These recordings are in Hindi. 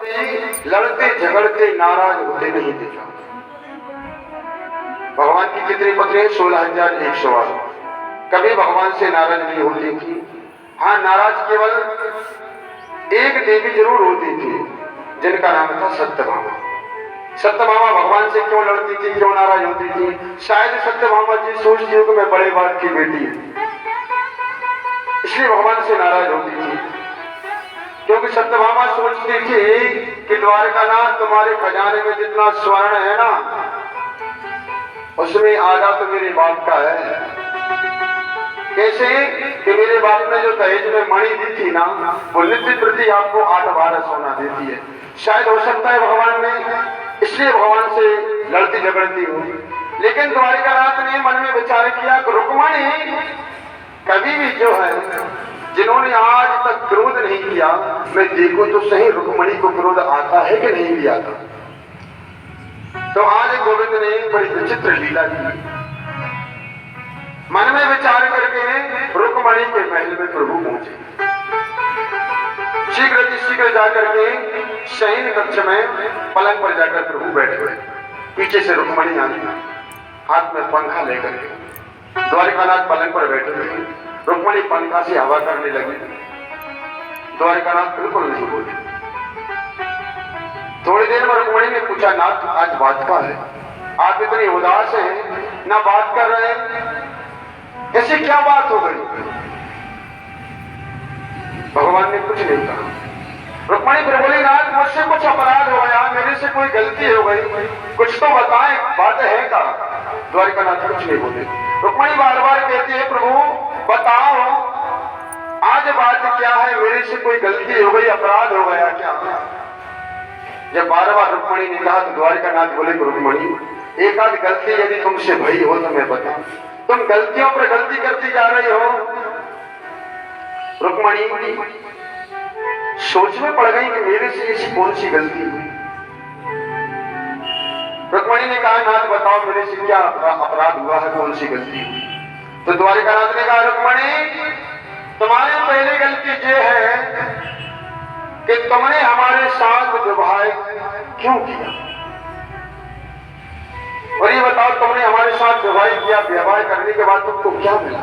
कभी लड़ते झगड़ते नाराज होते नहीं देखा। भगवान की कितनी पत्नियां? 16,108। कभी भगवान से नाराज नहीं होती थी। हाँ, नाराज केवल एक देवी जरूर होती थी जिनका नाम था सत्यभामा। सत्यभामा भगवान से क्यों लड़ती थी, क्यों नाराज होती थी? शायद सत्यभामा जी सोचती हो कि मैं बड़े बाप की बेटी हूं, इसलिए भगवान से नाराज होती थी। क्योंकि सत्यभामा सोचती थी कि द्वारकानाथ तुम्हारे खजाने में जितना स्वर्ण है ना, उसमें आधा तो मेरे बाप का है। कैसे कि मेरे बाप ने जो दहेज में मणि दी थी ना, वो नित्य प्रति आपको 8 भारा सोना देती है। शायद हो सकता है भगवान ने इसलिए भगवान से लड़ती झगड़ती हो। लेकिन द्वारिकानाथ ने मन में विचार किया कि रुक्मणी कभी भी जो है, जिन्होंने आज तक क्रोध नहीं किया, मैं देखूं तो सही रुक्मणी को क्रोध आता है कि नहीं भी आता। तो आज गोविंद ने बड़ी विचित्र लीला की। मन में विचार करके रुक्मणी के महल में प्रभु पहुंचे। शीघ्र जाकर के शयन कक्ष में पलंग पर जाकर प्रभु बैठ गए। पीछे से रुक्मणी आई, हाथ में पंखा लेकर के। द्वारिकानाथ पलंग पर बैठे हुए, रुक्मणी पंखा से हवा करने लगी। द्वारिकानाथ बिल्कुल नहीं बोले। थोड़ी देर में रुक्मणी ने पूछा, नाथ आज बात का है, आप इतनी उदास हैं, ना बात कर रहे हैं, ऐसी क्या बात हो गई? भगवान ने कुछ नहीं कहा। रुक्मणी फिर बोली, नाथ मुझसे कुछ अपराध हो गया, मेरे से कोई गलती हो गई, कुछ तो बताएं, बात है क्या? द्वारिकानाथ कुछ नहीं बोले। रुक्मणी बार बार कहती है, प्रभु बताओ आज बात क्या है, मेरे से कोई गलती हो गई, अपराध हो गया क्या? जब बार बार रुक्मणी ने कहा तो द्वारिकानाथ बोले, रुक्मणी एक आध गलती यदि तुमसे भई हो तो मैं बताऊं, तुम गलतियों पर गलती करती जा रही हो। रुक्मणी सोच में पड़ गई कि मेरे से ऐसी कौन सी गलती हुई। रुक्मणी ने कहा, नाथ बताओ मेरे से क्या अपराध हुआ है, कौन सी गलती हुई? तो द्वारिकानाथ ने कहा, रुक्मणी तुम्हारी पहली गलती ये है कि तुमने हमारे साथ विवाह क्यों किया? और ये बताओ तुमने हमारे साथ विवाह किया, विवाह करने के बाद तुमको क्या मिला?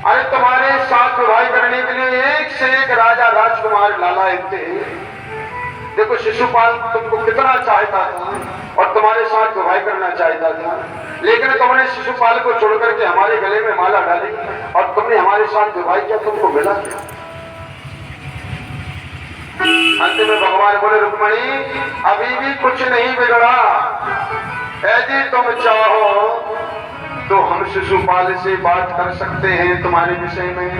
अरे तुम्हारे साथ विवाह करने के लिए एक से एक राजा राजकुमार लालायित थे। देखो शिशुपाल तुमको कितना चाहता था और तुम्हारे साथ विवाह करना चाहता था, लेकिन तुमने शिशुपाल को छोड़ करके हमारे गले में माला डाली और तुमने हमारे साथ विवाह किया, तुमको मिला क्या? अंत में भगवान बोले, रुक्मणी अभी भी कुछ नहीं बिगड़ा, यदि तुम चाहो तो हम शिशुपाल से बात कर सकते हैं तुम्हारे विषय में।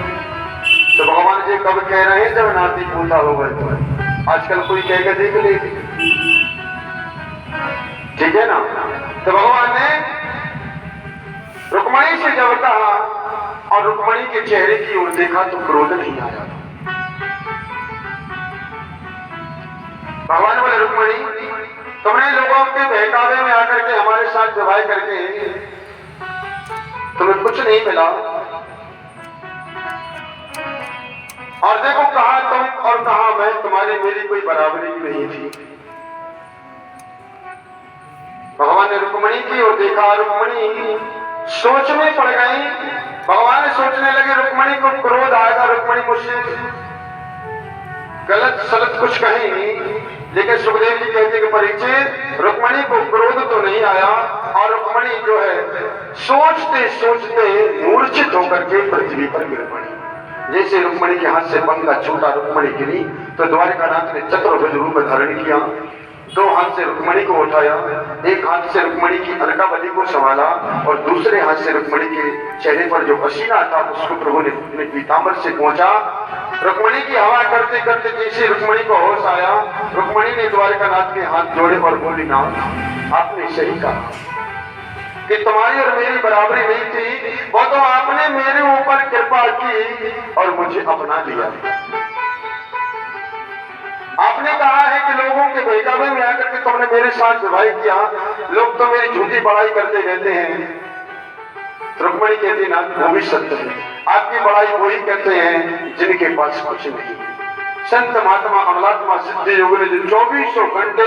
तो भगवान जी कब कह रहे हैं? जब नाती पूता हो गए। तो आजकल कोई कहेगा देख ले, ठीक है ना? तो भगवान ने रुक्मणी से जब कहा और रुक्मणी के चेहरे की ओर देखा तो क्रोध नहीं आया। भगवान बोले, रुक्मणी तुमने लोगों के बहकावे में आकर के हमारे साथ विवाह करके तुम्हें कुछ नहीं मिला, और देखो कहा तुम और कहा मैं, तुम्हारी मेरी कोई बराबरी नहीं थी। भगवान ने रुक्मणी की ओर देखा, रुक्मणी सोच में पड़ गई। भगवान सोचने लगे रुक्मणी को क्रोध आएगा, रुक्मणी मुझसे गलत सलत कुछ कहेंगी। लेकिन सुखदेव जी कहते कि परीक्षित रुक्मणी को क्रोध तो नहीं आया, और रुक्मणी जो है सोचते सोचते मूर्छित होकर के पृथ्वी पर गिर पड़ी। जैसे रुक्मणी के हाथ से पंखा छूटा, रुक्मणी गिरी, तो द्वारिकानाथ ने चतुर्भुज रूप धारण किया। 2 हाथ से रुक्मणी को उठाया, एक हाथ से रुक्मणी की अलकावली को संभाला और दूसरे हाथ से रुक्मणी के चेहरे पर जो पसीना था उसको प्रभु ने अपने पीतांबर से पहुंचा। रुक्मणी की हवा करते करते जैसे रुक्मणी को होश आया, रुक्मणी ने द्वारिकानाथ के हाथ जोड़े और बोली, नाथ आपने सही कहा कि तुम्हारी और मेरी बराबरी नहीं थी, वो तो आपने मेरे ऊपर कृपा की और मुझे अपना लिया। आपने कहा है कि लोगों के बहकावे में आकर के तुमने मेरे साथ विवाह किया, लोग तो मेरी झूठी बड़ाई करते रहते हैं। रुक्मणी कहती है, नाथ वो भी सत्य है, आपकी बड़ाई वही कहते हैं जिनके पास कुछ नहीं। संत महात्मा अमलात्मा सिद्धि योग ने जो 2400 घंटे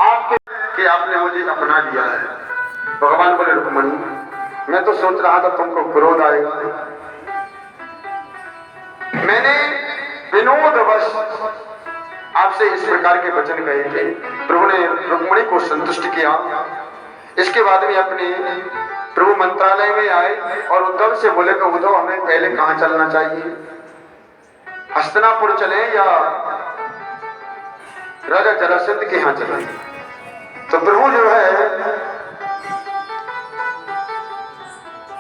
आपके कि आपने मुझे अपना लिया है। भगवान बोले रुक्मणी, मैं तो सोच रहा था तुमको क्रोध आएगा, मैंने विनोदवश आपसे इस प्रकार के वचन कहे थे। प्रभु ने रुक्मणी को संतुष्ट किया। इसके बाद में अपने प्रभु मंत्रालय में आए और उद्धव से बोले कि उद्धव हमें पहले कहां चलना चाहिए, हस्तिनापुर चले या राजा जरासंध के यहां चले। तो प्रभु जो है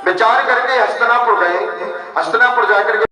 विचार करके हस्तिनापुर गए। हस्तिनापुर जाकर के